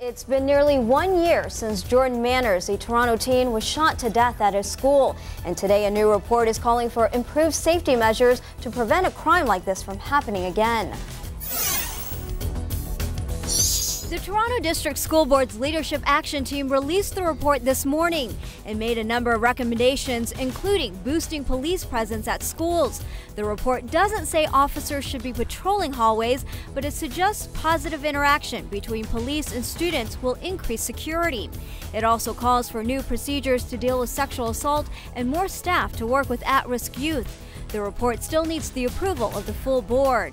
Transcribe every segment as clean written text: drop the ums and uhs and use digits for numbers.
It's been nearly 1 year since Jordan Manners, a Toronto teen, was shot to death at his school. And today a new report is calling for improved safety measures to prevent a crime like this from happening again. The Toronto District School Board's Leadership Action Team released the report this morning and made a number of recommendations, including boosting police presence at schools. The report doesn't say officers should be patrolling hallways, but it suggests positive interaction between police and students will increase security. It also calls for new procedures to deal with sexual assault and more staff to work with at-risk youth. The report still needs the approval of the full board.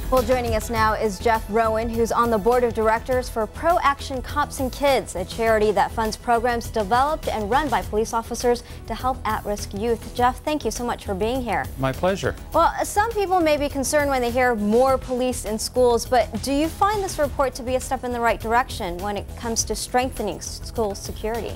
Well, joining us now is Geoff Rowan, who's on the board of directors for ProAction Cops and Kids, a charity that funds programs developed and run by police officers to help at-risk youth. Geoff, thank you so much for being here. My pleasure. Well, some people may be concerned when they hear more police in schools, but do you find this report to be a step in the right direction when it comes to strengthening school security?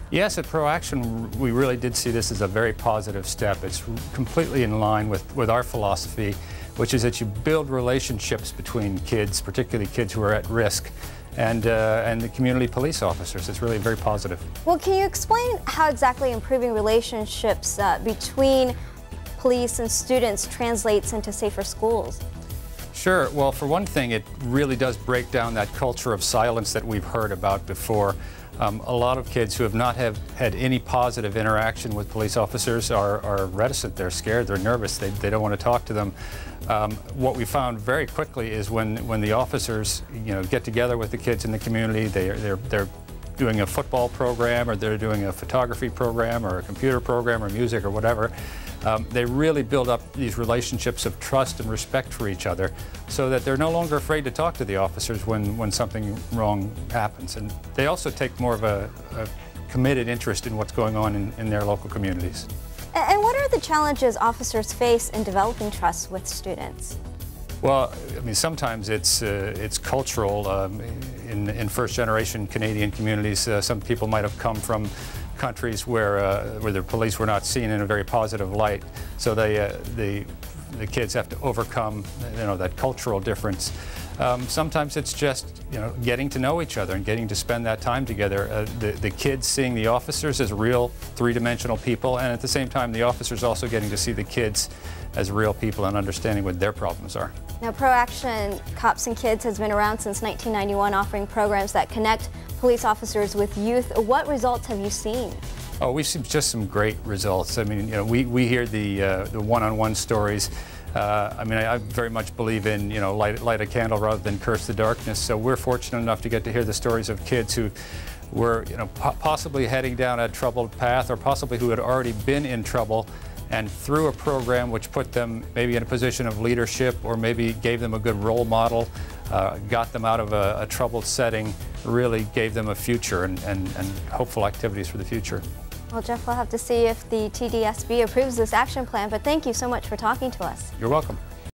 Yes, at ProAction, we really did see this as a very positive step. It's completely in line with our philosophy, which is that you build relationships between kids, particularly kids who are at risk, and the community police officers. It's really very positive. Well, can you explain how exactly improving relationships between police and students translates into safer schools? Sure. Well, for one thing, it really does break down that culture of silence that we've heard about before. A lot of kids who have not had any positive interaction with police officers are reticent, they're scared, they're nervous, they don't want to talk to them. What we found very quickly is when the officers get together with the kids in the community, they're doing a football program, or they're doing a photography program, or a computer program, or music, or whatever. They really build up these relationships of trust and respect for each other so that they're no longer afraid to talk to the officers when something wrong happens. And they also take more of a committed interest in what's going on in their local communities. And what are the challenges officers face in developing trust with students? Well, I mean, sometimes it's cultural. In first-generation Canadian communities, some people might have come from countries where the police were not seen in a very positive light, so the kids have to overcome that cultural difference. Sometimes it's just getting to know each other and getting to spend that time together. The kids seeing the officers as real three-dimensional people, and at the same time the officers also getting to see the kids as real people and understanding what their problems are. Now, ProAction Cops and Kids has been around since 1991, offering programs that connect police officers with youth. What results have you seen? Oh, we've seen just some great results. I mean, we hear the one-on-one stories. I mean, I very much believe in, light a candle rather than curse the darkness. So we're fortunate enough to get to hear the stories of kids who were, possibly heading down a troubled path, or possibly who had already been in trouble, and through a program which put them maybe in a position of leadership, or maybe gave them a good role model, got them out of a troubled setting, really gave them a future and hopeful activities for the future. Well, Geoff, we'll have to see if the TDSB approves this action plan, but thank you so much for talking to us. You're welcome.